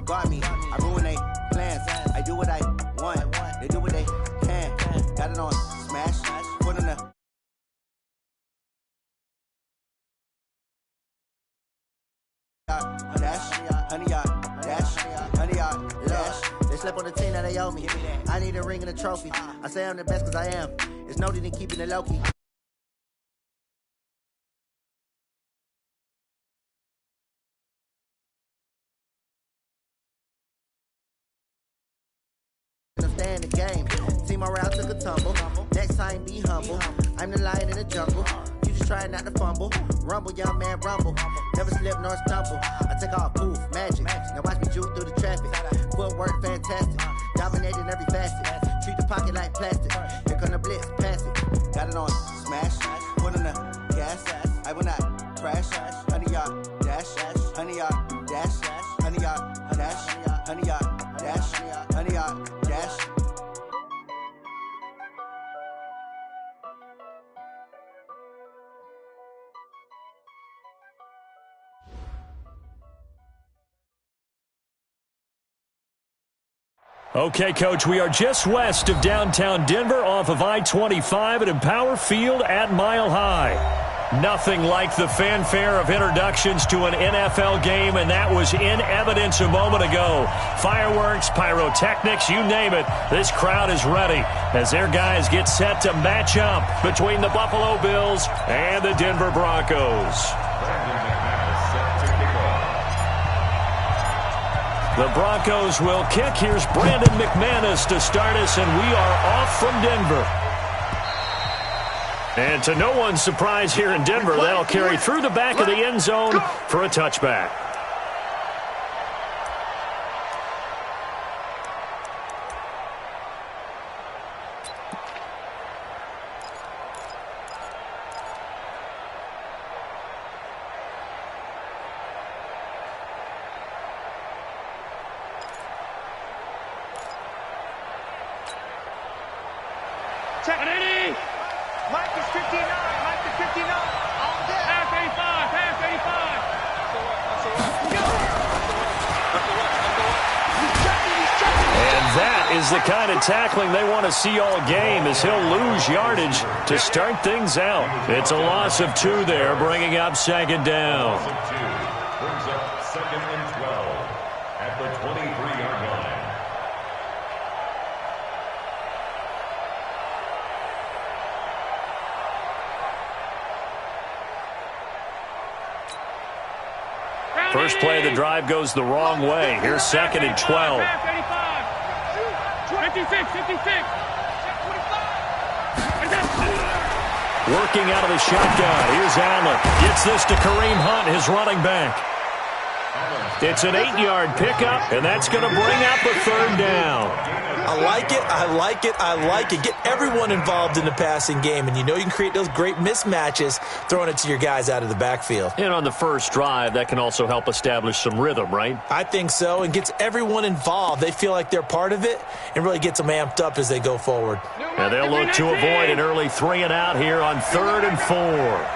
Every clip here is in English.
guard me. I ruin they plans. I do what I want. They do what they can. Got it on smash. Put on the dash. Honey yard dash. Honey yard dash. They slept on the team that they owe me. I need a ring and a trophy. I say I'm the best because I am. It's no need in keeping it low key. Understand the game. Team morale took a tumble. Next time be humble. I'm the lion in the jungle. You just try not to fumble. Rumble, young man, rumble. Never slip nor stumble. I take off poof, magic. Now watch me juke through the traffic. Footwork fantastic. Dominating every facet. Treat the pocket like plastic. Here come the blitz, pass it. Got it on smash. Put on the gas. I will not crash. Honey yard dash. Honey yard dash. Honey yard dash. Honey yard dash. Honey yard dash. Okay, Coach, we are just west of downtown Denver off of I-25 at Empower Field at Mile High. Nothing like the fanfare of introductions to an NFL game, and that was in evidence a moment ago. Fireworks, pyrotechnics, you name it. This crowd is ready as their guys get set to match up between the Buffalo Bills and the Denver Broncos. The Broncos will kick. Here's Brandon McManus to start us, and we are off from Denver. And to no one's surprise here in Denver, they'll carry through the back of the end zone for a touchback. Mike is 59. Mike is 59. All day. Pass 85. Pass 85. And that is the kind of tackling they want to see all game, as he'll lose yardage to start things out. It's a loss of 2 there, bringing up second down. Brings up second and 12 at the 23-yard line. First play of the drive goes the wrong way. Here's second and 12. 56, 56. Working out of the shotgun. Here's Allen. Gets this to Kareem Hunt, his running back. It's an 8-yard pickup, and that's going to bring up a third down. I like it, I like it, I like it. Get everyone involved in the passing game, and you know you can create those great mismatches throwing it to your guys out of the backfield. And on the first drive, that can also help establish some rhythm, right? I think so, and gets everyone involved. They feel like they're part of it and really gets them amped up as they go forward. And they'll look to avoid an early 3 and out here on 3rd and 4.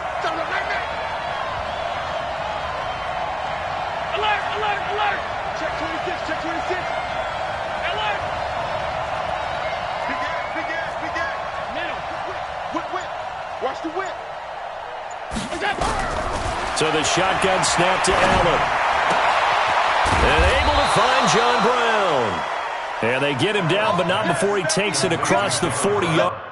Check 26, check 26. Alert! Big ass. Middle. Whip. Watch the whip. So the shotgun snap to Allen. And able to find John Brown. And they get him down, but not before he takes it across the 40-yard.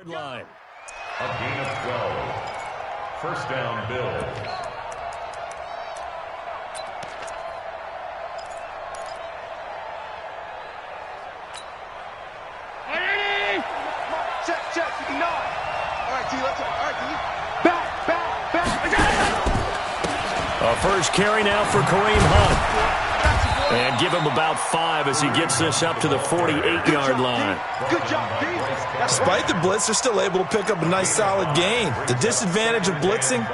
Line. A gain of 12. First down, Bills. Check, you can nod. All right, T, let's go. All right, T. Back. A first carry now for Kareem Hunt. And give him about 5 as he gets this up to the 48-yard line. Good job, D. Despite the blitz, they're still able to pick up a nice solid gain. The disadvantage of blitzing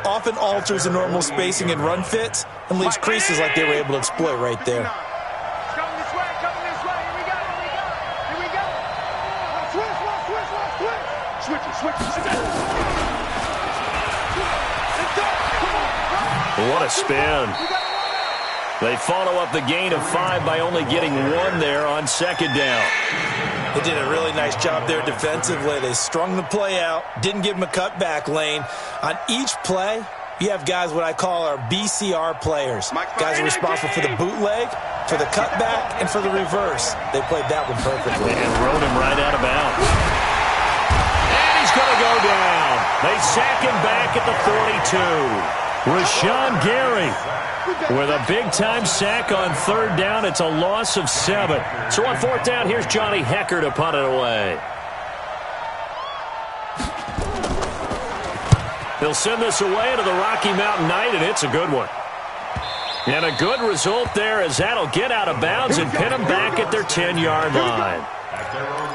often alters the normal spacing and run fits and leaves creases like they were able to exploit right there. Coming this way. Here we go. Switch. What a spin. They follow up the gain of 5 by only getting 1 there on second down. They did a really nice job there defensively. They strung the play out, didn't give them a cutback lane. On each play, you have guys what I call our BCR players. Guys are responsible for the bootleg, for the cutback, and for the reverse. They played that one perfectly. And rode him right out of bounds. And he's going to go down. They sack him back at the 42. Rashawn Gary with a big-time sack on third down. It's a loss of 7. So on fourth down, here's Johnny Hecker to punt it away. He'll send this away to the Rocky Mountain Knight, and it's a good one. And a good result there as that'll get out of bounds and pin them back at their 10-yard line.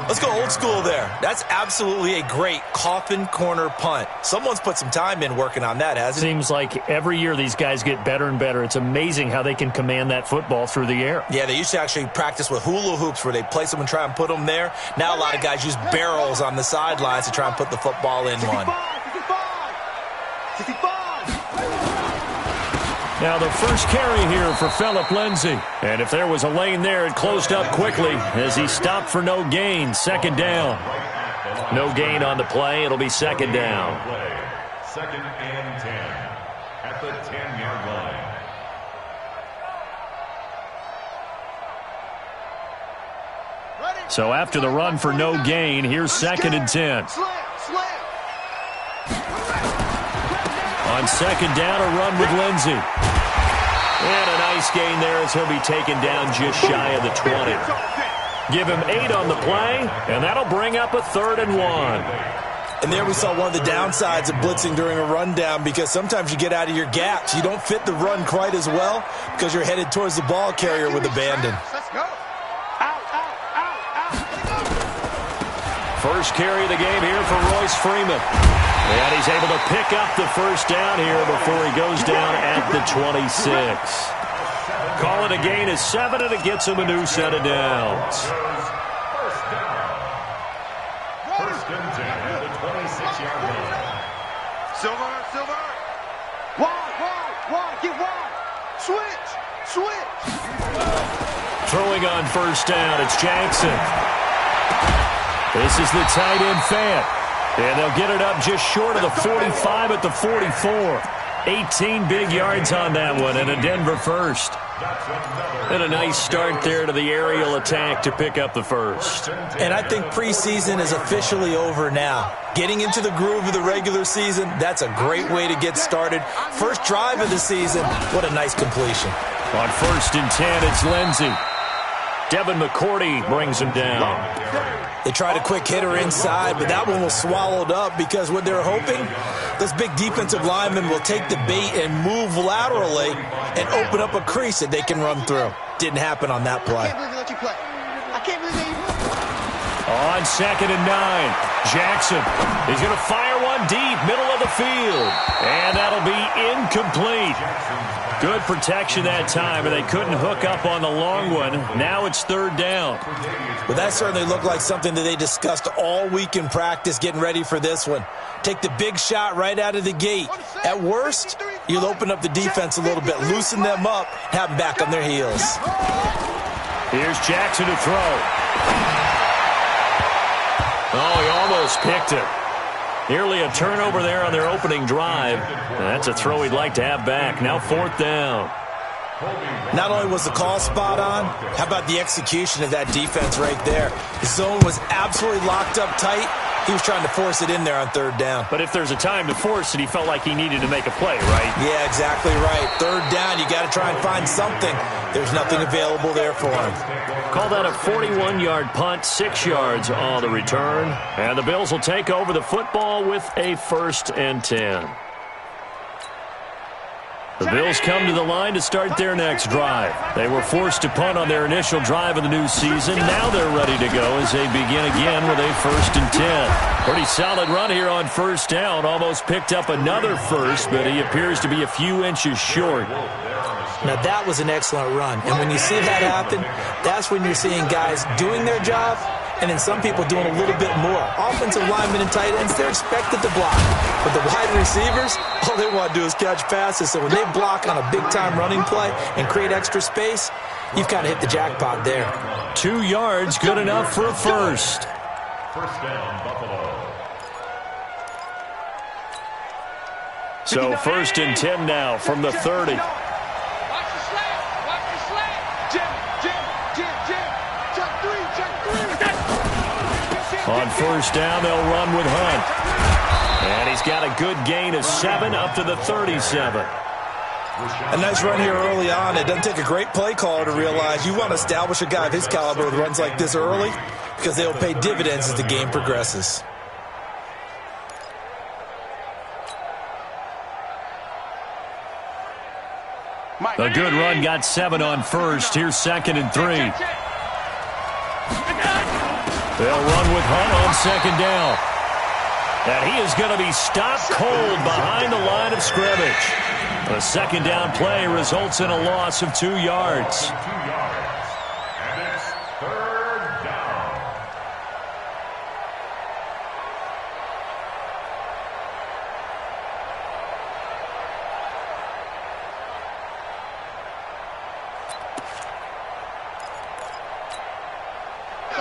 Let's go old school there. That's absolutely a great coffin corner punt. Someone's put some time in working on that, hasn't it? Seems like every year these guys get better and better. It's amazing how they can command that football through the air. Yeah, they used to actually practice with hula hoops where they place them and try and put them there. Now a lot of guys use barrels on the sidelines to try and put the football in one. 65. Now the first carry here for Phillip Lindsay. And if there was a lane there, it closed up quickly as he stopped for no gain. Second down. No gain on the play. It'll be second down. Second and 10 at the 10-yard line. So after the run for no gain, here's second and 10. On second down, a run with Lindsay. And a nice gain there as he'll be taken down just shy of the 20. Give him 8 on the play, and that'll bring up a 3rd and 1. And there we saw one of the downsides of blitzing during a rundown because sometimes you get out of your gaps. You don't fit the run quite as well because you're headed towards the ball carrier with abandon. Let's go. Out. First carry of the game here for Royce Freeman. And he's able to pick up the first down here before he goes down at the 26. Call it a gain of 7, and it gets him a new set of downs. First and 10 at the 26-yard line. Silver. Wide. Get wide. Switch. Throwing on first down, it's Jackson. This is the tight end Fant. And they'll get it up just short of the 45 at the 44. 18 big yards on that one, and a Denver first. And a nice start there to the aerial attack to pick up the first. And I think preseason is officially over now. Getting into the groove of the regular season, that's a great way to get started. First drive of the season, what a nice completion. On first and 10, it's Lindsay. Devin McCourty brings him down. They tried a quick hitter inside, but that one was swallowed up because what they're hoping, this big defensive lineman will take the bait and move laterally and open up a crease that they can run through. Didn't happen on that play. I can't believe they let you play. I can't believe they On second and 9, Jackson. He's going to fire one deep, middle of the field. And that'll be incomplete. Good protection that time, and they couldn't hook up on the long one. Now it's third down. Well, that certainly looked like something that they discussed all week in practice getting ready for this one. Take the big shot right out of the gate. At worst, you'll open up the defense a little bit, loosen them up, have them back on their heels. Here's Jackson to throw. Oh, he almost picked it. Nearly a turnover there on their opening drive. That's a throw he'd like to have back. Now fourth down. Not only was the call spot on, how about the execution of that defense right there? The zone was absolutely locked up tight. He was trying to force it in there on third down. But if there's a time to force it, he felt like he needed to make a play, right? Yeah, exactly right. Third down, you got to try and find something. There's nothing available there for him. Call that a 41-yard punt, 6 yards on the return. And the Bills will take over the football with a 1st and 10. The Bills come to the line to start their next drive. They were forced to punt on their initial drive of the new season. Now they're ready to go as they begin again with a 1st and 10. Pretty solid run here on 1st down. Almost picked up another first, but he appears to be a few inches short. Now, that was an excellent run. And when you see that happen, that's when you're seeing guys doing their job and then some people doing a little bit more. Offensive linemen and tight ends, they're expected to block. But the wide receivers, all they want to do is catch passes. So when they block on a big-time running play and create extra space, you've kind of hit the jackpot there. 2 yards, good enough for a first. First down, Buffalo. So 1st and 10 now from the 30. On 1st down, they'll run with Hunt. And he's got a good gain of 7 up to the 37. A nice run here early on. It doesn't take a great play caller to realize you want to establish a guy of his caliber with runs like this early because they will pay dividends as the game progresses. A good run got 7 on 1st. Here's 2nd and 3. They'll run with Hunt on 2nd down. And he is going to be stopped cold behind the line of scrimmage. A 2nd down play results in a loss of 2 yards. 2 yards. And it's 3rd down.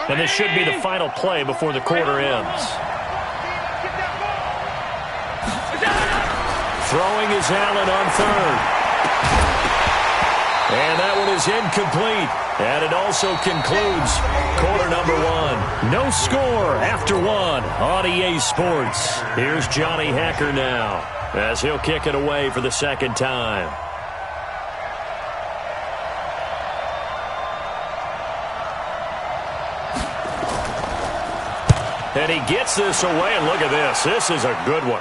And this should be the final play before the quarter ends. Throwing is Allen on 3rd. And that one is incomplete. And it also concludes quarter number 1. No score after 1 on EA Sports. Here's Johnny Hecker now as he'll kick it away for the 2nd time. And he gets this away, and look at this. This is a good one.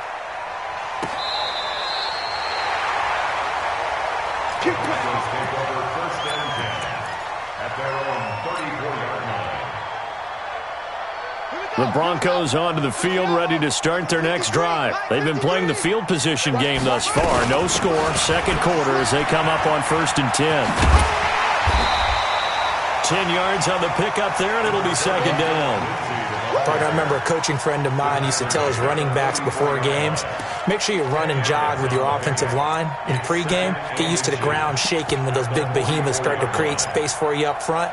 The Broncos onto the field, ready to start their next drive. They've been playing the field position game thus far. No score, 2nd quarter as they come up on 1st and 10. 10 yards on the pickup there, and it'll be 2nd down. Partner, I remember a coaching friend of mine used to tell his running backs before games, make sure you run and jog with your offensive line in pregame. Get used to the ground shaking when those big behemoths start to create space for you up front.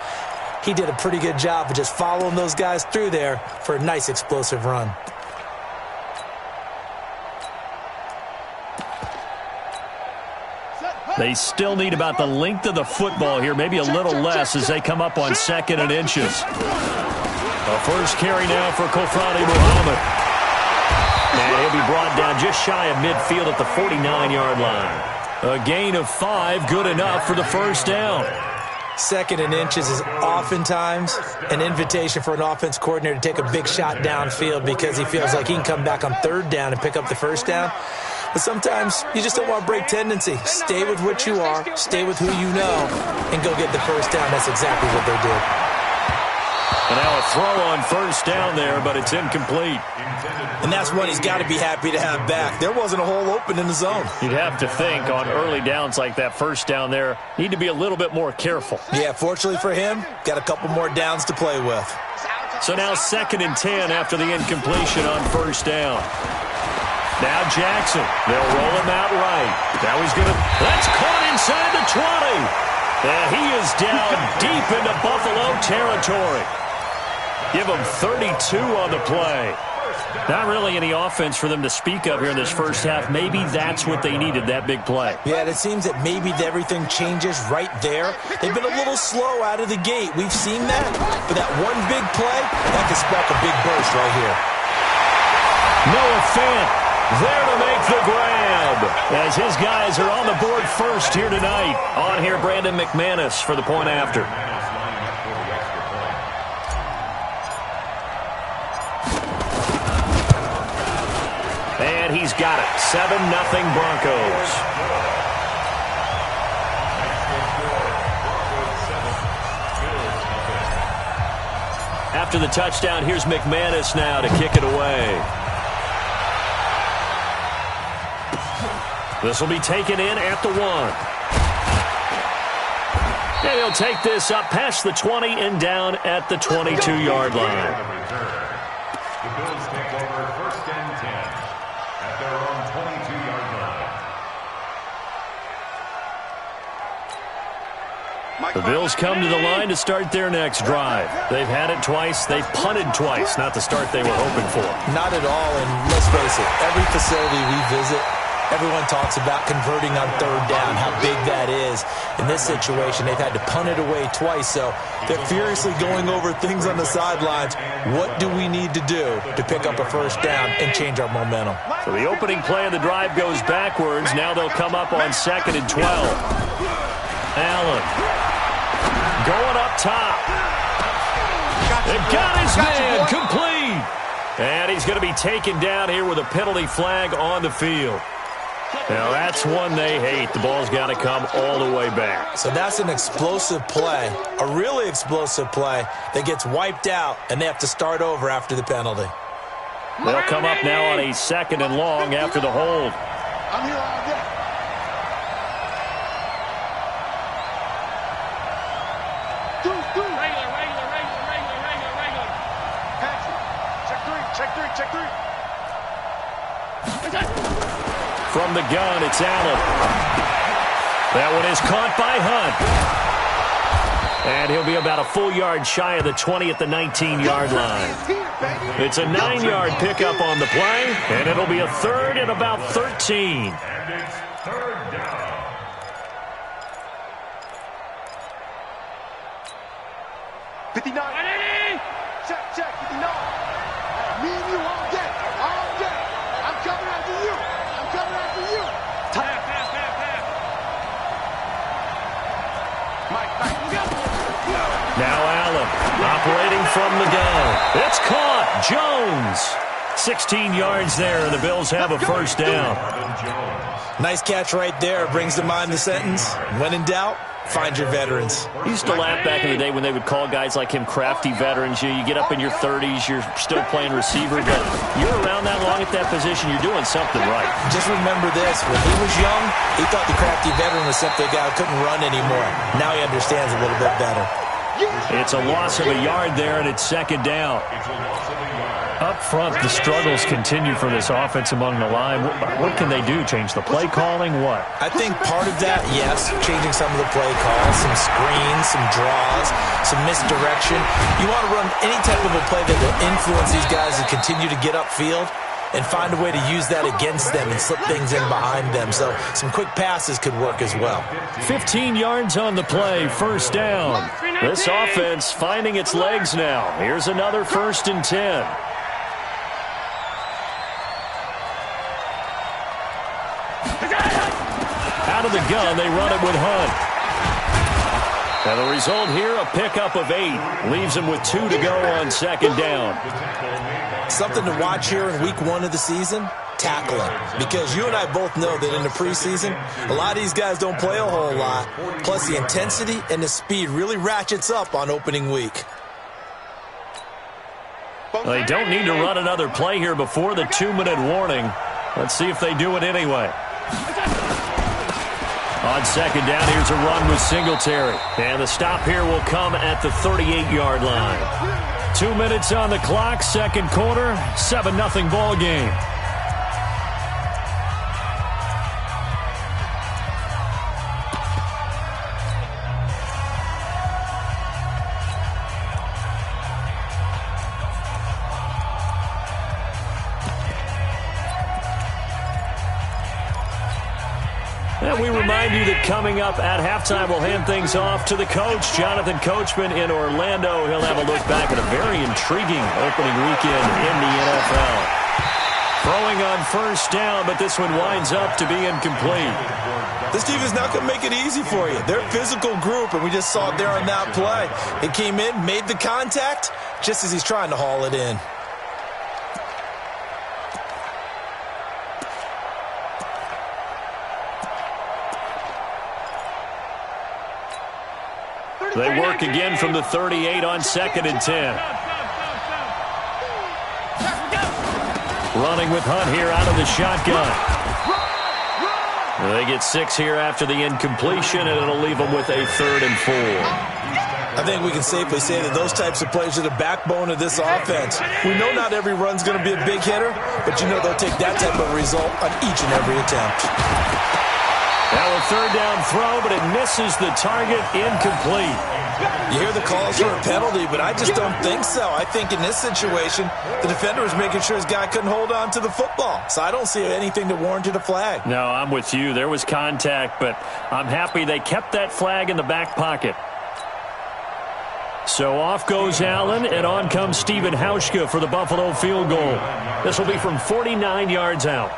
He did a pretty good job of just following those guys through there for a nice explosive run. They still need about the length of the football here, maybe a little less as they come up on 2nd and inches. A first carry now for Kofrani Muhammad. And he'll be brought down just shy of midfield at the 49-yard line. A gain of 5, good enough for the 1st down. 2nd and inches is oftentimes an invitation for an offense coordinator to take a big shot downfield because he feels like he can come back on 3rd down and pick up the 1st down. But sometimes you just don't want to break tendency. Stay with what you are, stay with who you know, and go get the 1st down. That's exactly what they did. And now a throw on 1st down there, but it's incomplete. And that's what he's got to be happy to have back. There wasn't a hole open in the zone. You'd have to think on early downs like that 1st down there, need to be a little bit more careful. Yeah, fortunately for him, got a couple more downs to play with. So now 2nd and 10 after the incompletion on 1st down. Now Jackson. They'll roll him out right. Now he's going to... That's caught inside the 20. And he is down deep into Buffalo territory. Give them 32 on the play. Not really any offense for them to speak of here in this first half. Maybe that's what they needed, that big play. Yeah, it seems that maybe everything changes right there. They've been a little slow out of the gate. We've seen that. But that one big play, that could spark a big burst right here. Noah Fant there to make the grab. As his guys are on the board first here tonight. On here, Brandon McManus for the point after. And he's got it. 7-0 Broncos. After the touchdown, here's McManus now to kick it away. This will be taken in at the 1. And he'll take this up past the 20 and down at the 22-yard line. The Bills take over 1st and 10 at their own 22-yard line. The Bills come to the line to start their next drive. They've had it twice. They've punted twice. Not the start they were hoping for. Not at all, and let's face it, every facility we visit, everyone talks about converting on 3rd down, how big that is. In this situation, they've had to punt it away twice, so they're furiously going over things on the sidelines. What do we need to do to pick up a 1st down and change our momentum? So the opening play of the drive goes backwards. Now they'll come up on 2nd and 12. Allen going up top. They've got his man complete. And he's going to be taken down here with a penalty flag on the field. Now, that's one they hate. The ball's got to come all the way back. So that's an explosive play, a really explosive play that gets wiped out, and they have to start over after the penalty. They'll come up now on a 2nd and long after the hold. I'm here all day. Regular. Pass it. Check three. From the gun, it's Allen. That one is caught by Hunt. And he'll be about a full yard shy of the 20 at the 19-yard line. It's a 9-yard pickup on the play, and it'll be a 3rd and about 13. And it's 3rd down. Check, 59. Me and you all day. I'm coming after you. Pass. Mike, go. Now Allen operating from the gun. It's caught. Jones. 16 yards there, and the Bills have a 1st down. Nice catch right there. Brings to mind the sentence, when in doubt, find your veterans. He used to laugh back in the day when they would call guys like him crafty veterans. You get up in your 30s, you're still playing receiver, but you're around that long at that position, you're doing something right. Just remember this, when he was young, he thought the crafty veteran was simply a guy who couldn't run anymore. Now he understands a little bit better. It's a loss of a yard there, and it's 2nd down. Up front, the struggles continue for this offense among the line. What can they do? Change the play calling? What? I think part of that, yes, changing some of the play calls, some screens, some draws, some misdirection. You want to run any type of a play that will influence these guys to continue to get upfield and find a way to use that against them and slip things in behind them. So some quick passes could work as well. 15 yards on the play, 1st down. This offense finding its legs now. Here's another 1st and 10. Out of the gun, they run it with Hunt. And the result here, a pickup of 8. Leaves him with 2 to go on 2nd down. Something to watch here in week 1 of the season, tackling. Because you and I both know that in the preseason, a lot of these guys don't play a whole lot. Plus the intensity and the speed really ratchets up on opening week. They don't need to run another play here before the 2-minute warning. Let's see if they do it anyway. On 2nd down, here's a run with Singletary. And the stop here will come at the 38-yard line. 2 minutes on the clock, 2nd quarter, 7-0 ball game. And we remind you that coming up at halftime, we'll hand things off to the coach, Jonathan Coachman in Orlando. He'll have a look back at a very intriguing opening weekend in the NFL. Throwing on first down, but this one winds up to be incomplete. This team is not going to make it easy for you. They're a physical group, and we just saw it there on that play. It came in, made the contact, just as he's trying to haul it in. They work again from the 38 on 2nd and 10. Running with Hunt here out of the shotgun. They get 6 here after the incompletion, and it'll leave them with a 3rd and 4. I think we can safely say that those types of plays are the backbone of this offense. We know not every run's going to be a big hitter, but you know they'll take that type of result on each and every attempt. Now a 3rd down throw, but it misses the target, incomplete. You hear the calls for a penalty, but I just don't think so. I think in this situation, the defender was making sure his guy couldn't hold on to the football. So I don't see anything that warranted a flag. No, I'm with you. There was contact, but I'm happy they kept that flag in the back pocket. So off goes Allen, and on comes Stephen Hauschka for the Buffalo field goal. This will be from 49 yards out.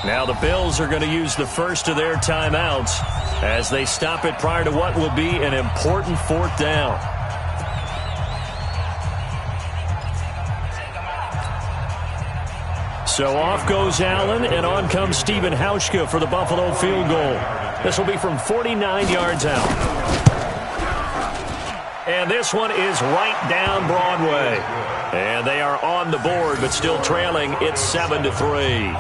Now the Bills are going to use the first of their timeouts as they stop it prior to what will be an important 4th down. So off goes Allen, and on comes Stephen Hauschka for the Buffalo field goal. This will be from 49 yards out. And this one is right down Broadway. And they are on the board, but still trailing. It's 7-3.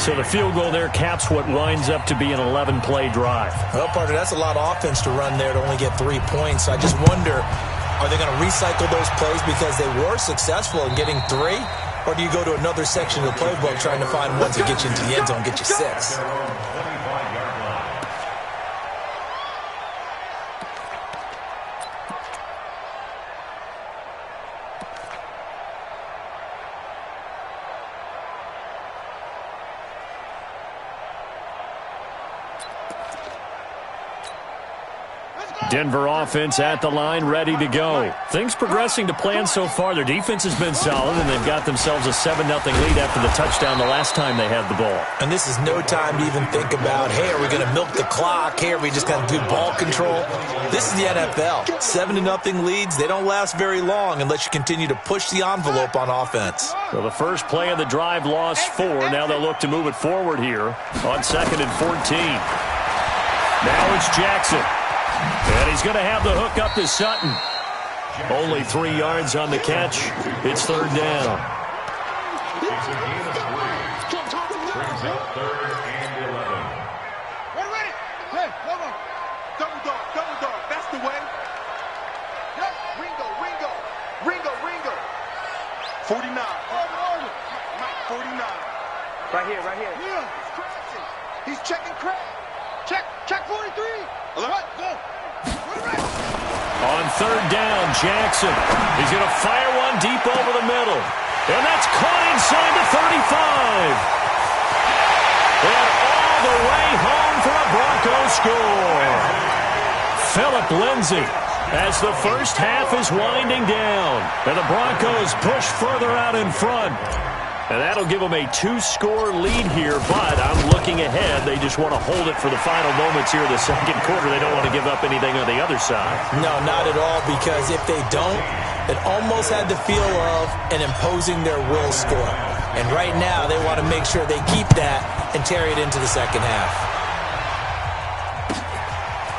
So the field goal there caps what winds up to be an 11-play drive. Well, partner, that's a lot of offense to run there to only get 3 points. I just wonder, are they going to recycle those plays because they were successful in getting 3? Or do you go to another section of the playbook trying to find ones that get you into the end zone and get you 6? Denver offense at the line, ready to go. Things progressing to plan so far. Their defense has been solid, and they've got themselves a 7-0 lead after the touchdown the last time they had the ball. And this is no time to even think about, hey, are we going to milk the clock? Hey, are we just going to do ball control? This is the NFL. 7-0 leads, they don't last very long unless you continue to push the envelope on offense. So the first play of the drive lost 4. Now they'll look to move it forward here on 2nd and 14. Now it's Jackson. And he's going to have the hook up to Sutton. Only 3 yards on the catch. It's 3rd down. It's a gain of 3. Brings up 3rd and 11. Ready? Hey, hold on. Double dog. That's the way. Yep. Ringo. 49. Mike, 49. Right here. Yeah, he's crashing. He's checking crack. Check 43. What? Go. On 3rd down, Jackson. He's going to fire one deep over the middle. And that's caught inside the 35. And all the way home for a Broncos score. Philip Lindsay as the first half is winding down. And the Broncos push further out in front. And that'll give them a 2-score lead here, but I'm looking ahead. They just want to hold it for the final moments here in the 2nd quarter. They don't want to give up anything on the other side. No, not at all, because if they don't, it almost had the feel of an imposing their will score. And right now, they want to make sure they keep that and carry it into the 2nd half.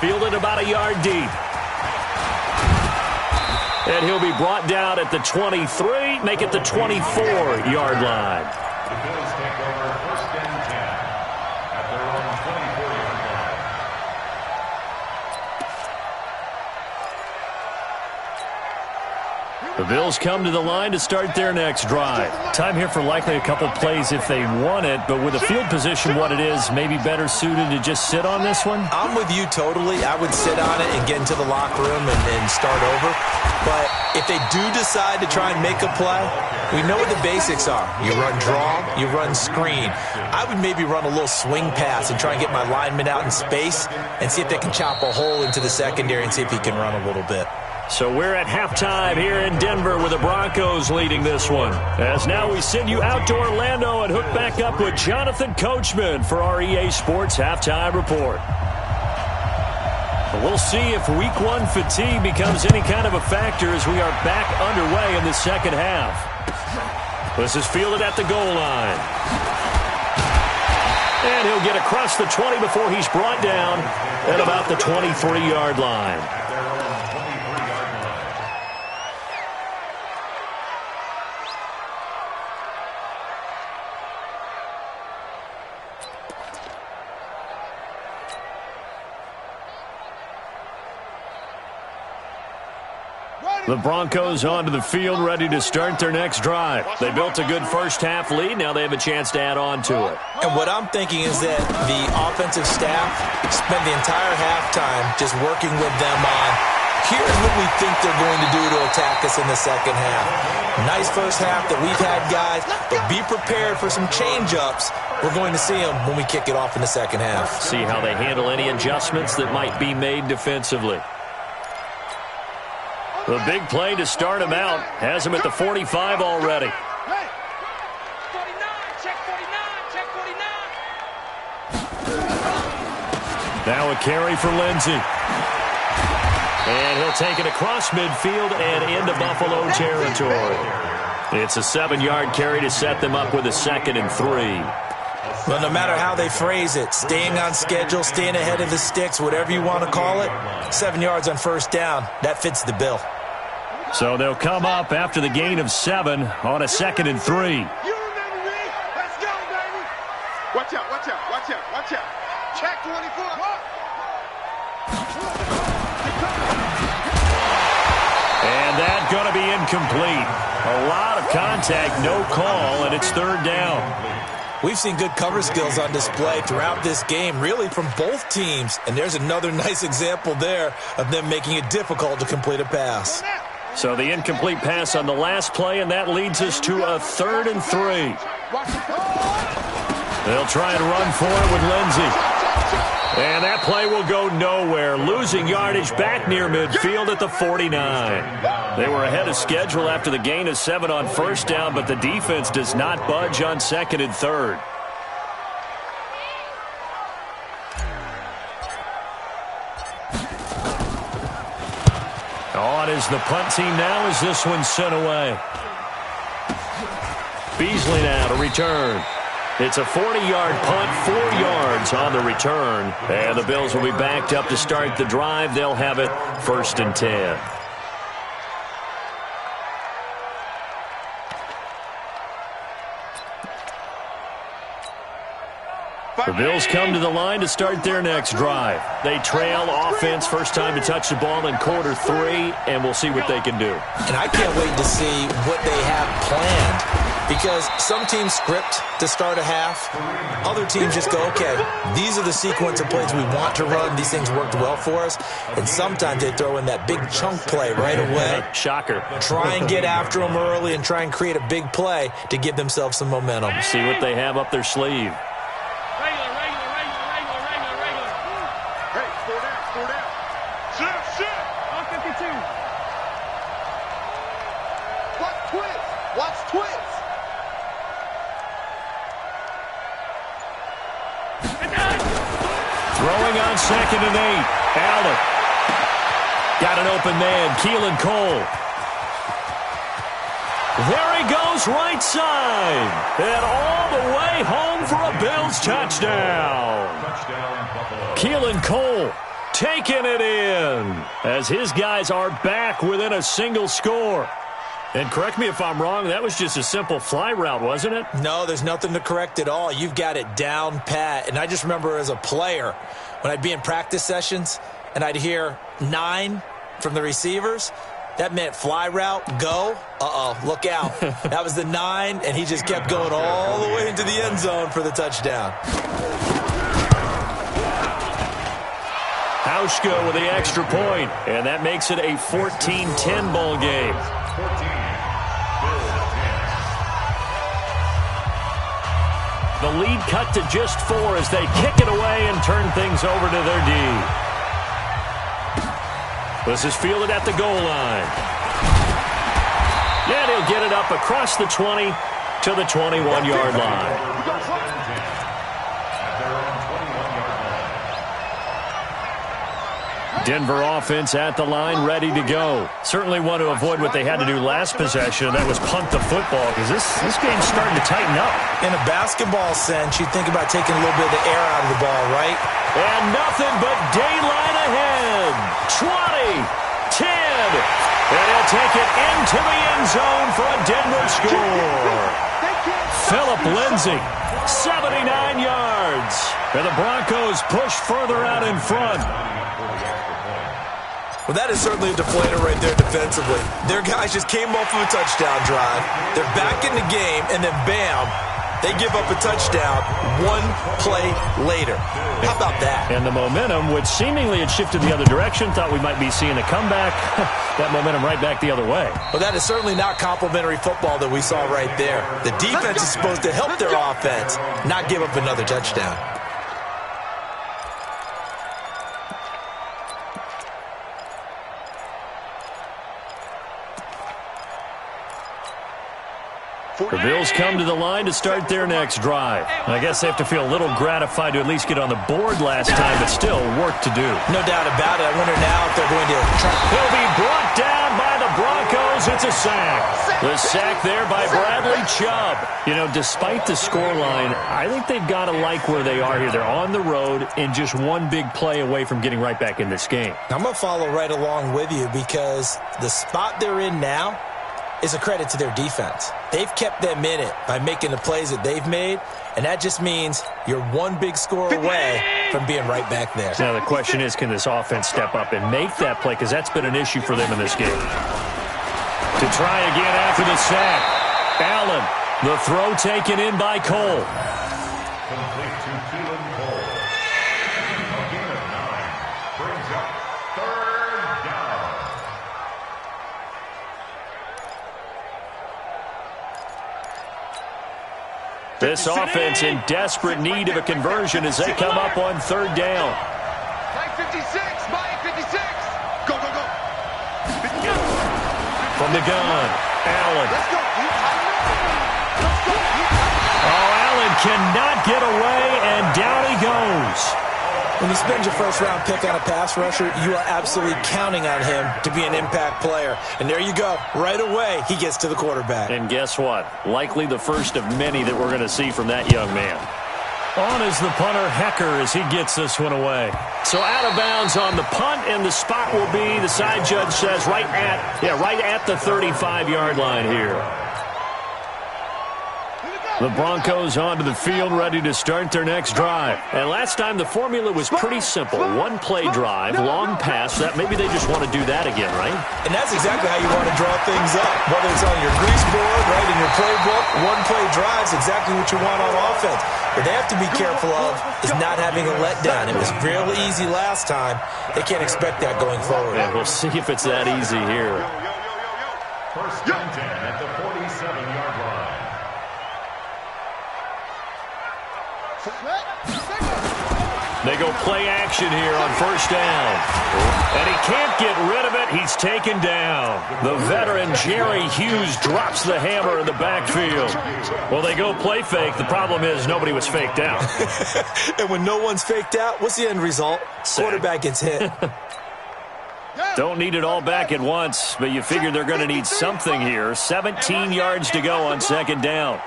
Fielded about a yard deep. And he'll be brought down at the 23, make it the 24-yard line. The Bills take over 1st and 10 at their own 24-yard line. The Bills come to the line to start their next drive. Time here for likely a couple plays if they want it, but with the field position what it is, maybe better suited to just sit on this one? I'm with you totally. I would sit on it and get into the locker room and start over. But if they do decide to try and make a play, we know what the basics are. You run draw, you run screen. I would maybe run a little swing pass and try and get my lineman out in space and see if they can chop a hole into the secondary and see if he can run a little bit. So we're at halftime here in Denver with the Broncos leading this one. As now we send you out to Orlando and hook back up with Jonathan Coachman for our EA Sports Halftime Report. We'll see if Week 1 fatigue becomes any kind of a factor as we are back underway in the second half. This is fielded at the goal line. And he'll get across the 20 before he's brought down at about the 23-yard line. The Broncos onto the field, ready to start their next drive. They built a good first-half lead. Now they have a chance to add on to it. And what I'm thinking is that the offensive staff spent the entire halftime just working with them on, here's what we think they're going to do to attack us in the second half. Nice first half that we've had, guys, but be prepared for some change-ups. We're going to see them when we kick it off in the second half. See how they handle any adjustments that might be made defensively. The big play to start him out has him at the 45 already. Hey. 49, check 49, check 49. Now a carry for Lindsey. And he'll take it across midfield and into Buffalo territory. It's a 7-yard carry to set them up with a 2nd and 3. Well, no matter how they phrase it, staying on schedule, staying ahead of the sticks, whatever you want to call it, 7 yards on first down, that fits the bill. So they'll come up after the gain of 7 on a 2nd and 3. You remember me? Let's go, baby. Watch out, watch out, watch out, watch out. Check 24. And that's going to be incomplete. A lot of contact, no call, and it's 3rd down. We've seen good cover skills on display throughout this game, really from both teams. And there's another nice example there of them making it difficult to complete a pass. So the incomplete pass on the last play, and that leads us to a 3rd and 3. They'll try and run for it with Lindsey. And that play will go nowhere, losing yardage back near midfield at the 49. They were ahead of schedule after the gain of 7 on first down, but the defense does not budge on 2nd and 3rd. On is the punt team now as this one's sent away. Beasley now to return. It's a 40-yard punt, 4 yards on the return. And the Bills will be backed up to start the drive. They'll have it 1st and 10. The Bills come to the line to start their next drive. They trail offense, first time to touch the ball in quarter 3, and we'll see what they can do. And I can't wait to see what they have planned, because some teams script to start a half. Other teams just go, okay, these are the sequence of plays we want to run. These things worked well for us. And sometimes they throw in that big chunk play right away. Shocker. Try and get after them early and try and create a big play to give themselves some momentum. See what they have up their sleeve. Throwing on 2nd and 8. Allen. Got an open man. Keelan Cole. There he goes, right side. And all the way home for a Bills touchdown. Keelan Cole taking it in as his guys are back within a single score. And correct me if I'm wrong, that was just a simple fly route, wasn't it? No, there's nothing to correct at all. You've got it down pat. And I just remember as a player, when I'd be in practice sessions and I'd hear 9 from the receivers, that meant fly route, go. Uh-oh, look out. That was the 9, and he just kept going all the way into the end zone for the touchdown. Hauschka with the extra point, and that makes it a 14-10 ball game. 14. The lead cut to just 4 as they kick it away and turn things over to their D. This is fielded at the goal line. And he'll get it up across the 20 to the 21-yard line. Denver offense at the line, ready to go. Certainly want to avoid what they had to do last possession, and that was punt the football, because this game's starting to tighten up. In a basketball sense, you think about taking a little bit of the air out of the ball, right? And nothing but daylight ahead. 20, 10, and he'll take it into the end zone for a Denver score. Philip Lindsay, 79 yards. And the Broncos push further out in front. Well, that is certainly a deflator right there defensively. Their guys just came off of a touchdown drive. They're back in the game, and then bam, they give up a touchdown one play later. How about that? And the momentum, which seemingly had shifted the other direction, thought we might be seeing a comeback. That momentum right back the other way. Well, that is certainly not complimentary football that we saw right there. The defense is supposed to help their offense, not give up another touchdown. The Bills come to the line to start their next drive. I guess they have to feel a little gratified to at least get on the board last time, but still work to do. No doubt about it. I wonder now if they're going to try. He'll be brought down by the Broncos. It's a sack. The sack there by Bradley Chubb. You know, despite the scoreline, I think they've got to like where they are here. They're on the road and just one big play away from getting right back in this game. I'm going to follow right along with you because the spot they're in now is a credit to their defense. They've kept them in it by making the plays that they've made, and that just means you're one big score away from being right back there. Now the question is, can this offense step up and make that play? Because that's been an issue for them in this game. To try again after the sack. Allen, the throw taken in by Cole. Complete to Keelan Cole. A gain of 9 brings up 3rd down. This offense in desperate need of a conversion as they come up on 3rd down. Mike 56, Mike 56. Go, go, go. From the gun, Allen. Let's go. Oh, Allen cannot get away, and down he goes. When you spend your first-round pick on a pass rusher, you are absolutely counting on him to be an impact player. And there you go. Right away, he gets to the quarterback. And guess what? Likely the first of many that we're going to see from that young man. On is the punter, Hecker, as he gets this one away. So out of bounds on the punt, and the spot will be, the side judge says, right at the 35-yard line here. The Broncos onto the field, ready to start their next drive. And last time, the formula was pretty simple. One-play drive, long pass. That maybe they just want to do that again, right? And that's exactly how you want to draw things up. Whether it's on your grease board, right, in your playbook, one-play drive's exactly what you want on offense. What they have to be careful of is not having a letdown. It was real easy last time. They can't expect that going forward. Yeah, we'll see if it's that easy here. First and 10 at the 47-yard line. They go play action here on 1st down. And he can't get rid of it. He's taken down. The veteran Jerry Hughes drops the hammer in the backfield. Well, they go play fake. The problem is nobody was faked out. And when no one's faked out, what's the end result? Quarterback gets hit. Don't need it all back at once, but you figure they're going to need something here. 17 yards to go on 2nd down.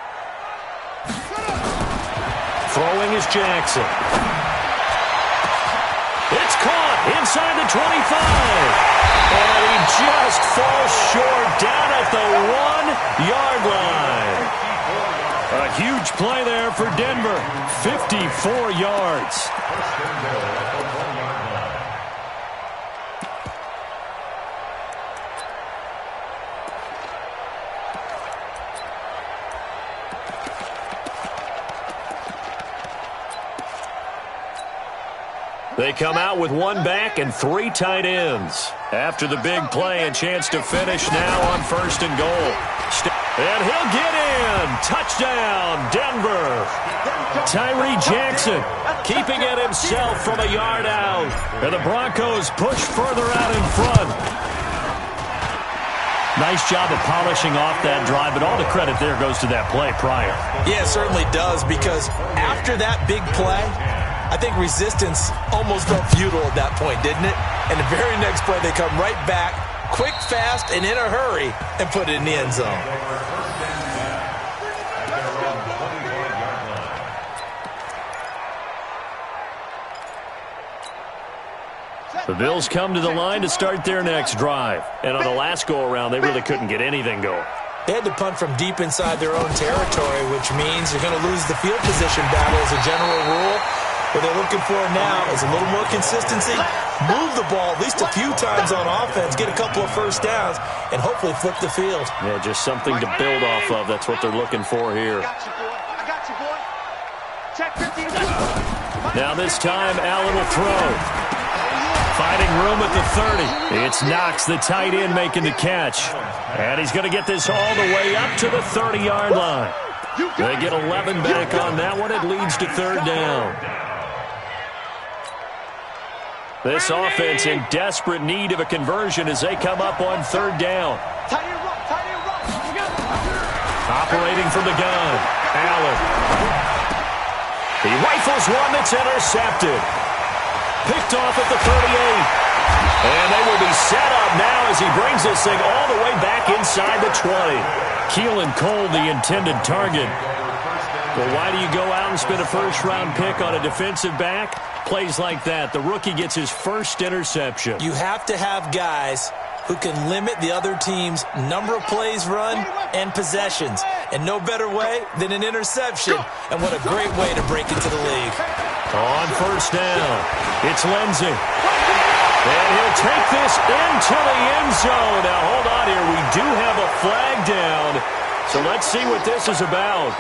Throwing is Jackson. It's caught inside the 25. And he just falls short down at the 1-yard line. A huge play there for Denver. 54 yards. They come out with one back and 3 tight ends. After the big play, a chance to finish now on 1st and goal. And he'll get in. Touchdown, Denver. Tyree Jackson keeping it himself from a yard out. And the Broncos push further out in front. Nice job of polishing off that drive, but all the credit there goes to that play prior. Yeah, it certainly does, because after that big play, I think resistance almost felt futile at that point, didn't it? And the very next play, they come right back, quick, fast, and in a hurry, and put it in the end zone. The Bills come to the line to start their next drive. And on the last go-around, they really couldn't get anything going. They had to punt from deep inside their own territory, which means you're going to lose the field position battle as a general rule. What they're looking for now is a little more consistency, move the ball at least a few times on offense, get a couple of first downs, and hopefully flip the field. Yeah, just something to build off of. That's what they're looking for here. I got you, boy. Check 15. Now this time, Allen will throw. Finding room at the 30. It's Knox, the tight end, making the catch. And he's going to get this all the way up to the 30-yard line. They get 11 back on that one. It leads to third down. This offense in desperate need of a conversion as they come up on third down. Operating from the gun, Allen. He rifles one that's intercepted. Picked off at the 38. And they will be set up now as he brings this thing all the way back inside the 20. Keelan Cole, the intended target. Well, why do you go out and spend a first-round pick on a defensive back? Plays like that. The rookie gets his first interception. You have to have guys who can limit the other team's number of plays run and possessions. And no better way than an interception. And what a great way to break into the league. On first down, it's Lindsey. And he'll take this into the end zone. Now, hold on here. We do have a flag down. So let's see what this is about.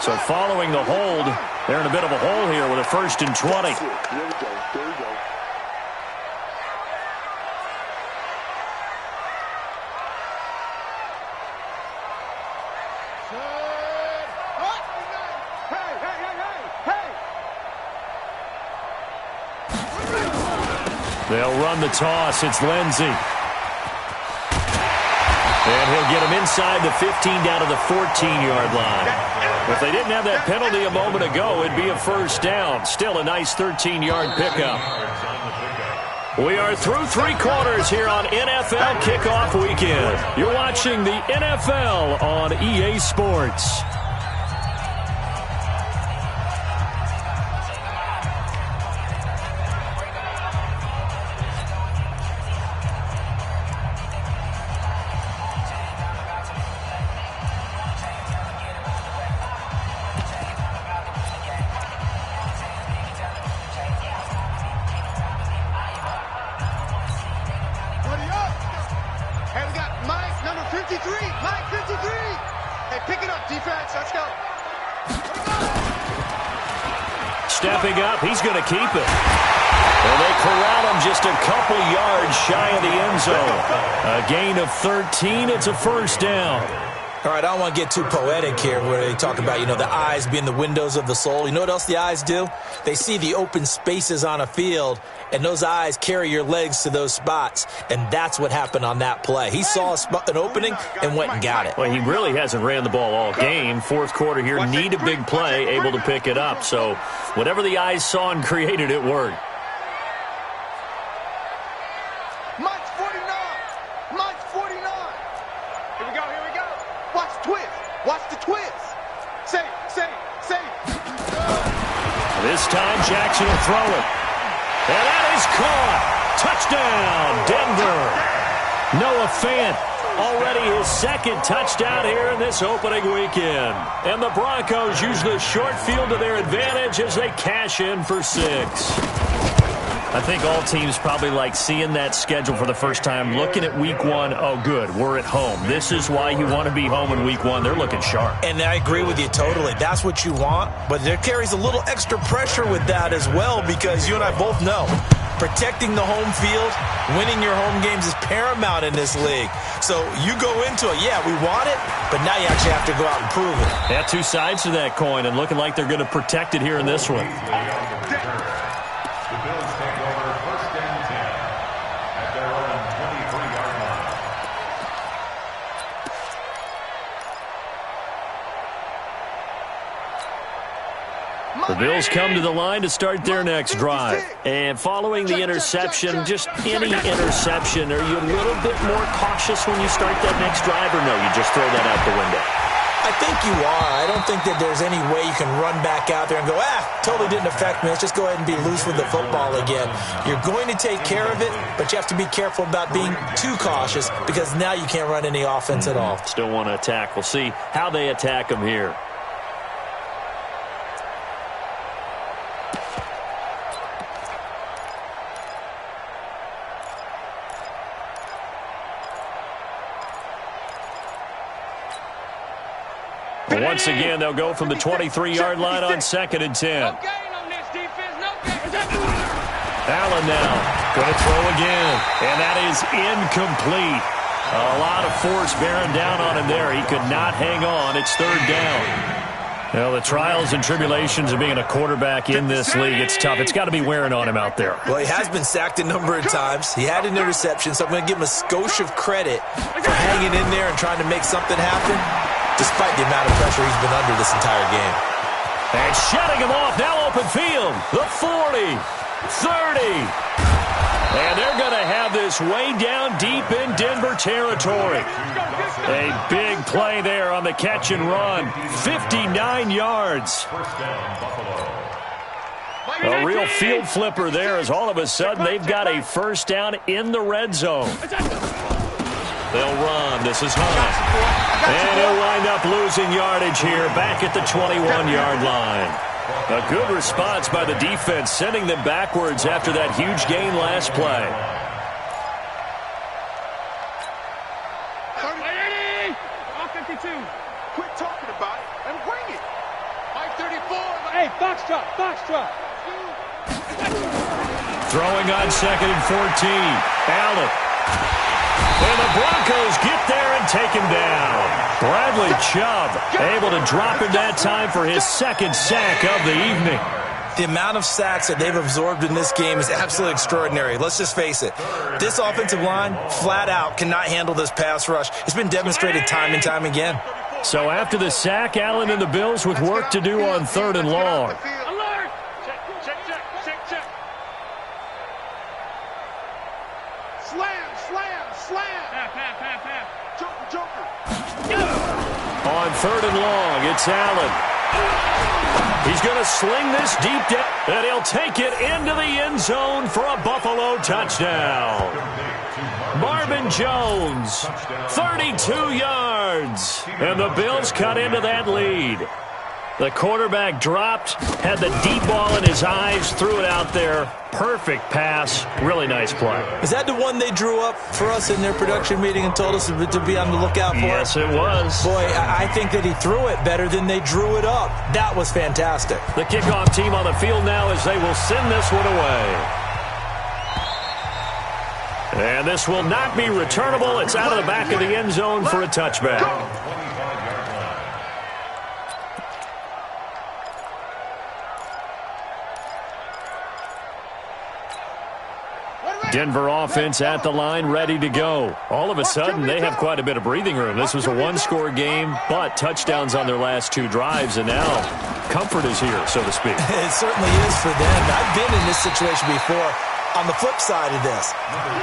So following the hold, they're in a bit of a hole here with a 1st and 20. There we go. There we go. They'll run the toss. It's Lindsey. And he'll get him inside the 15 down to the 14-yard line. If they didn't have that penalty a moment ago, it'd be a first down. Still a nice 13-yard pickup. We are through 3 quarters here on NFL Kickoff Weekend. You're watching the NFL on EA Sports. Stepping up, he's going to keep it. And they corral him just a couple yards shy of the end zone. A gain of 13, it's a first down. All right, I don't want to get too poetic here where they talk about, the eyes being the windows of the soul. You know what else the eyes do? They see the open spaces on a field, and those eyes carry your legs to those spots. And that's what happened on that play. He saw an opening and went and got it. Well, he really hasn't ran the ball all game. Fourth quarter here, need a big play, able to pick it up. So whatever the eyes saw and created, it worked. Mike's 49. Mike's 49. Here we go. Here we go. Watch the twist. Watch the twist. Say. This time, Jackson will throw it. And that is caught. Touchdown, Denver. Noah Fant, already his second touchdown here in this opening weekend. And the Broncos use the short field to their advantage as they cash in for 6. I think all teams probably like seeing that schedule for the first time, looking at week 1. Oh, good, we're at home. This is why you want to be home in week 1. They're looking sharp. And I agree with you totally. That's what you want, but there carries a little extra pressure with that as well, because you and I both know Protecting the home field, winning your home games is paramount in this league. So you go into it, yeah, we want it, but now you actually have to go out and prove it. Yeah, two sides to that coin, and looking like they're going to protect it here in this one. The Bills take over 1st and 10 at their own 23-yard line. The Bills come to the line to start their next drive. And following the interception, just any interception, are you a little bit more cautious when you start that next drive, or no, you just throw that out the window? I think you are. I don't think that there's any way you can run back out there and go, totally didn't affect me. Let's just go ahead and be loose with the football again. You're going to take care of it, but you have to be careful about being too cautious because now you can't run any offense at all. Still want to attack. We'll see how they attack them here. Once again, they'll go from the 23-yard line on 2nd and 10. No gain on this defense. No gain. Allen now going to throw again, and that is incomplete. A lot of force bearing down on him there. He could not hang on. It's 3rd down. Well, the trials and tribulations of being a quarterback in this league, it's tough. It's got to be wearing on him out there. Well, he has been sacked a number of times. He had an interception, so I'm going to give him a skosh of credit for hanging in there and trying to make something happen, despite the amount of pressure he's been under this entire game. And shutting him off, now open field. The 40, 30. And they're going to have this way down deep in Denver territory. A big play there on the catch and run. 59 yards. A real field flipper there as all of a sudden they've got a 1st down in the red zone. They'll run. This is Hunt. And he'll wind up losing yardage here back at the 21-yard line. A good response by the defense, sending them backwards after that huge gain last play. All 52. Quit talking about it and bring it. Mike 34. Hey, box drop. Throwing on 2nd and 14. Allen. And the Broncos get there and take him down. Bradley Chubb able to drop him that time for his 2nd sack of the evening. The amount of sacks that they've absorbed in this game is absolutely extraordinary. Let's just face it. This offensive line, flat out, cannot handle this pass rush. It's been demonstrated time and time again. So after the sack, Allen and the Bills with work to do on 3rd and long. Alert. Check. Slam. Half. Joker. On 3rd and long, it's Allen. He's going to sling this deep down, and he'll take it into the end zone for a Buffalo touchdown. Marvin Jones, 32 yards, and the Bills cut into that lead. The quarterback dropped, had the deep ball in his eyes, threw it out there. Perfect pass. Really nice play. Is that the one they drew up for us in their production meeting and told us to be on the lookout for? Yes, it was. Boy, I think that he threw it better than they drew it up. That was fantastic. The kickoff team on the field now as they will send this one away. And this will not be returnable. It's out of the back of the end zone for a touchback. Denver offense at the line, ready to go. All of a sudden, they have quite a bit of breathing room. This was a one-score game, but touchdowns on their last 2 drives, and now comfort is here, so to speak. It certainly is for them. I've been in this situation before. On the flip side of this,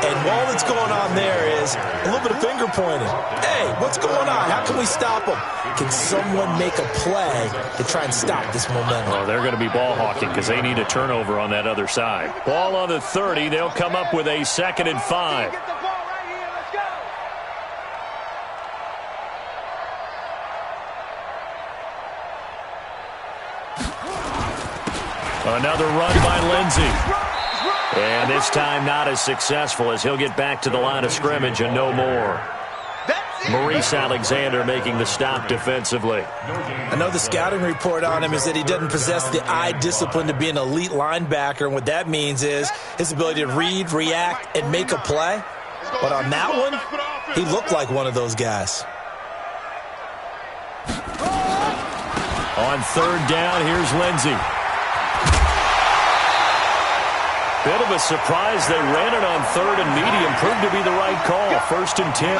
and all that's going on there is a little bit of finger pointing. Hey, what's going on? How can we stop them? Can someone make a play to try and stop this momentum? Well, they're going to be ball hawking because they need a turnover on that other side. Ball on the 30. They'll come up with a 2nd and 5. Get the ball right here. Let's go. Another run by Lindsey. And this time not as successful as he'll get back to the line of scrimmage and no more. That's Maurice Alexander making the stop defensively. I know the scouting report on him is that he doesn't possess the eye discipline to be an elite linebacker, and what that means is his ability to read, react, and make a play. But on that one, he looked like one of those guys. On third down, here's Lindsey. Bit of a surprise. They ran it on third and medium. Proved to be the right call. 1st and 10.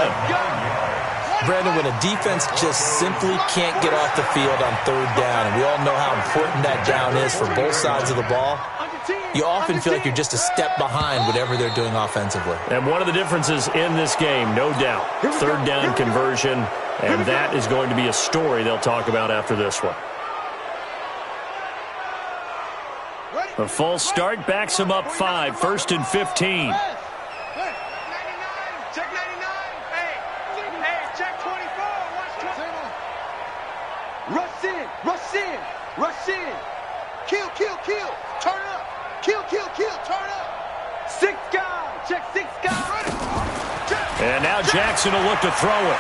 Brandon, when a defense just simply can't get off the field on third down, and we all know how important that down is for both sides of the ball, you often feel like you're just a step behind whatever they're doing offensively. And one of the differences in this game, no doubt, third down conversion, and that is going to be a story they'll talk about after this one. A false start backs him up 5, 1st and 15. Check 99. Hey, check 24. Watch 20. Rush in, rush in, rush in. Kill, kill, kill. Turn up. Kill, kill, kill. Turn up. 6 guys. Check 6 guys. And now Jackson will look to throw it.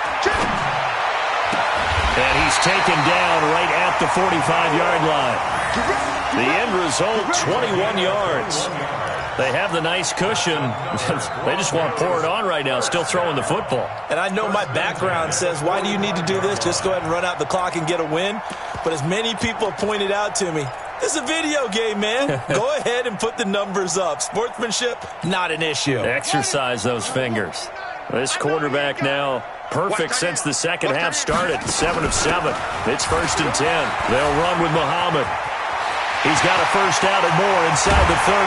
And he's taken down right at the 45-yard line. The end result, 21 yards. They have the nice cushion. They just want to pour it on right now, still throwing the football. And I know my background says, why do you need to do this? Just go ahead and run out the clock and get a win. But as many people pointed out to me, this is a video game, man. Go ahead and put the numbers up. Sportsmanship, not an issue. Exercise those fingers. This quarterback now perfect since the second half started. 7 of 7. It's 1st and 10. They'll run with Muhammad. He's got a first down and more inside the 30.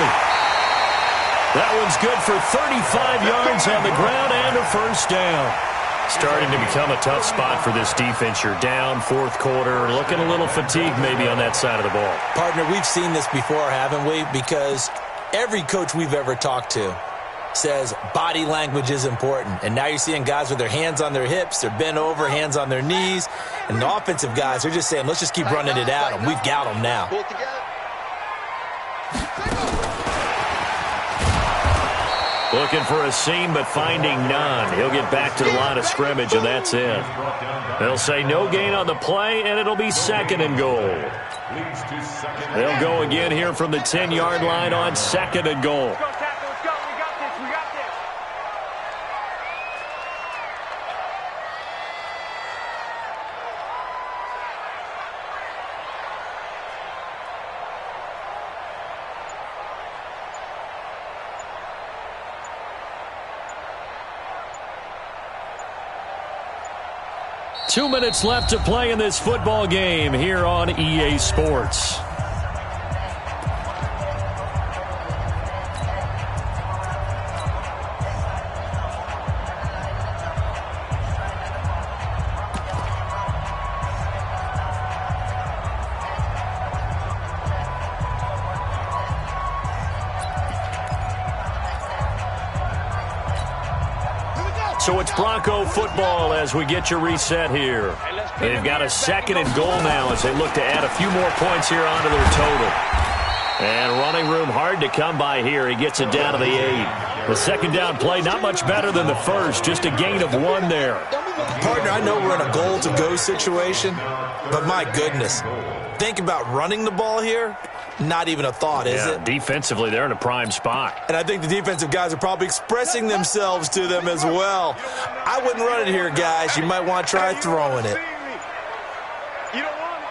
That one's good for 35 yards on the ground and a first down. Starting to become a tough spot for this defense. You're down, 4th quarter, looking a little fatigued maybe on that side of the ball. Partner, we've seen this before, haven't we? Because every coach we've ever talked to says body language is important. And now you're seeing guys with their hands on their hips, they're bent over, hands on their knees. And the offensive guys are just saying, let's just keep running it at them. We've got them now. Pull it together. Looking for a seam, but finding none. He'll get back to the line of scrimmage, and that's it. They'll say no gain on the play, and it'll be 2nd and goal. They'll go again here from the 10-yard line on 2nd and goal. Let's go, tackle. Let's go. We got this. We got this. Two minutes left to play in this football game here on EA Sports. So it's Bronco football as we get you reset here. They've got a 2nd and goal now as they look to add a few more points here onto their total. And running room hard to come by here. He gets it down to the 8. The 2nd down play not much better than the first. Just a gain of 1 there. Partner, I know we're in a goal-to-go situation, but my goodness, think about running the ball here. Not even a thought, is it? Defensively, they're in a prime spot. And I think the defensive guys are probably expressing themselves to them as well. I wouldn't run it here, guys. You might want to try throwing it. You don't want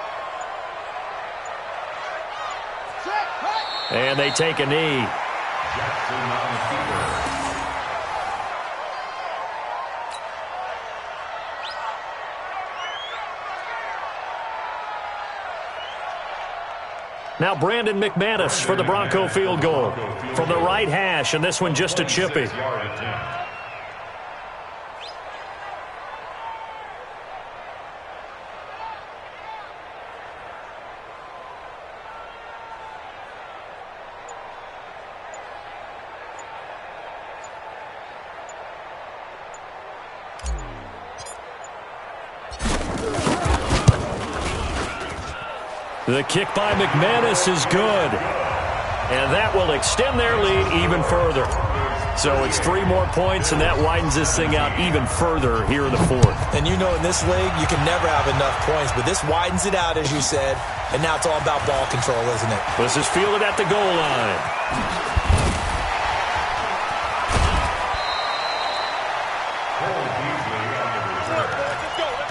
it. And they take a knee. Now Brandon McManus for the Bronco field goal from the right hash, and this one just a chippy. The kick by McManus is good. And that will extend their lead even further. So it's 3 more points, and that widens this thing out even further here in the 4th. And you know in this league, you can never have enough points, but this widens it out, as you said, and now it's all about ball control, isn't it? This is fielded at the goal line.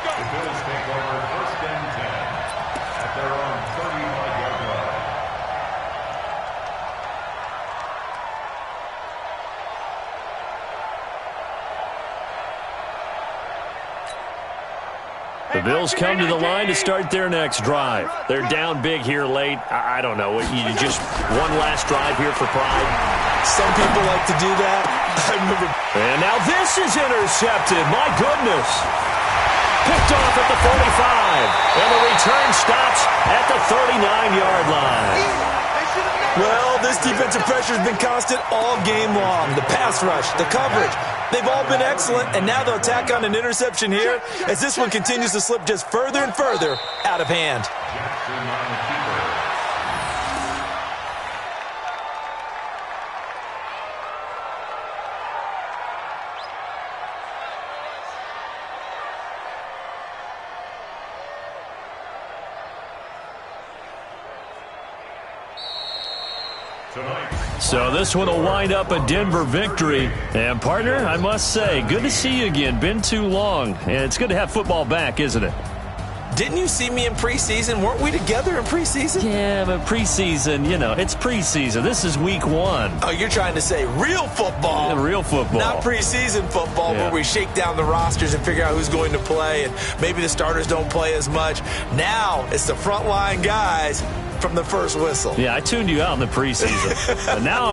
The Bills take over 1st and 10 at their own 35-yard line. The Bills come to the line to start their next drive. They're down big here late. I don't know. You just one last drive here for pride. Some people like to do that. I remember. And now this is intercepted. My goodness. Picked off at the 45. And the return stops at the 39-yard line. Well, this defensive pressure has been constant all game long. The pass rush, the coverage, they've all been excellent, and now they'll tack on an interception here as this one continues to slip just further and further out of hand. Jackson on the keeper. So this one will wind up a Denver victory. And, partner, I must say, good to see you again. Been too long. And it's good to have football back, isn't it? Didn't you see me in preseason? Weren't we together in preseason? Yeah, but preseason, it's preseason. This is week 1. Oh, you're trying to say real football. Yeah, real football. Not preseason football where we shake down the rosters and figure out who's going to play, and maybe the starters don't play as much. Now it's the frontline guys from the first whistle. Yeah, I tuned you out in the preseason. But now